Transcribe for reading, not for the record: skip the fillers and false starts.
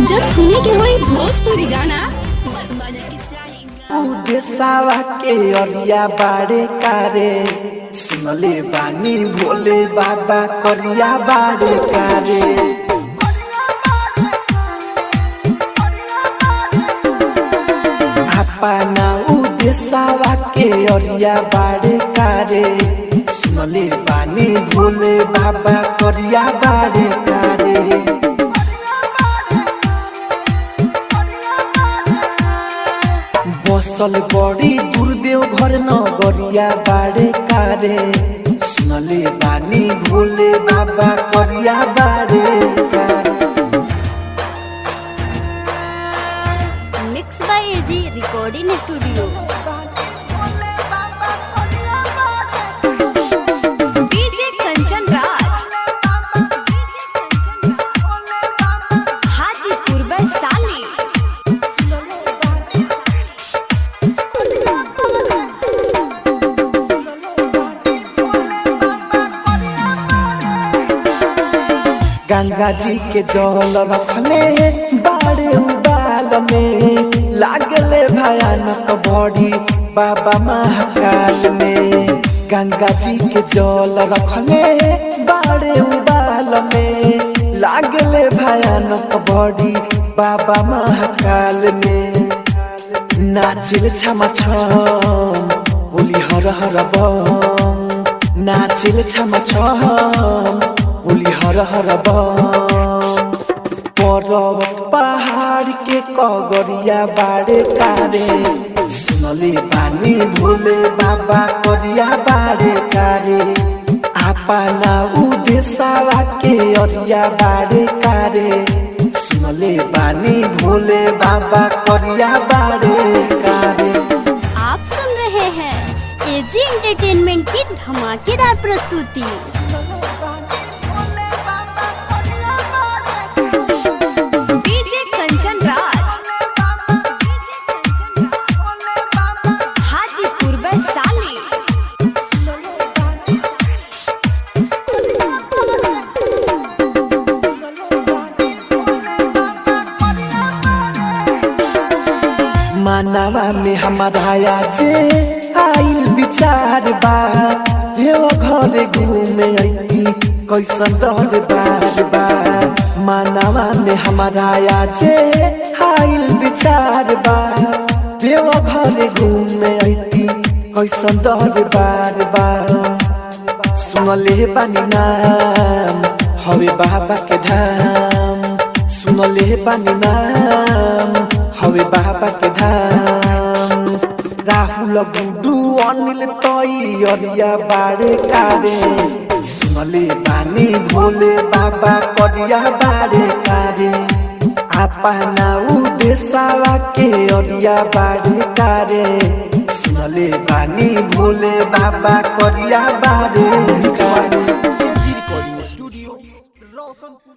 जब सुने के होई भोजपुरी गाना बस बजे के चाहिए। देसावा के अरिया बाड़े कारे सुनले बानी भोले बाबा करिया बाड़े कारे। अपना देसावा के अरिया बाड़े कारे सुनले बानी भोले बाबा करिया बाड़े कारे। बसल बड़ी गुरुदेव घर नगरिया बाड़े कारे सुनले बानी भोले बाबा करिया बाड़े कारे। Mix by AG recording studio. DJ Kanchan Raj Hajipur Vaishali. Ganga ji के जल रखले बाड़े उबाल में लागले भयानक बड़ी बाबा महाकाल में। गंगा जी के जल रखले बाड़े उबाल में लागले भयानक बड़ी बाबा महाकाल में। नाचिल छमा छम बोली हर हर बम नाचिल छमा छम बोली हर हर बम। पर्वत पहाड़ के कगरिया बाड़े कारे सुनले बानी भोले बाबा करिया बाड़े कारे। अपना देसावा के अरिया बाड़े कारे सुनले बानी भोले बाबा करिया बाड़े कारे। आप सुन रहे हैं एजी एंटरटेनमेंट की धमाकेदार प्रस्तुति। डीजे कंचन राज हाजीपुर वैशाली। मानवा में हमारा जे आइल विचार बा देव घर घूमे आई कैसन दर बार बार। मानवा में हमारा जे आइल विचार बा देव घर घूमे आई कैसन दर बार बार। सुनले बानी नाम हवे बाबा के धाम सुनले बानी नाम हवे बाबा के धाम। राहुल गुडू अनिल तई अरिया बाड़े कारे सुनले बानी भोले बाबा करिया बाड़े कारे। अपना देसावा के अरिया बाड़े कारे सुनले बानी भोले बाबा करिया बाड़े कारे। Recording studio Roshanpur.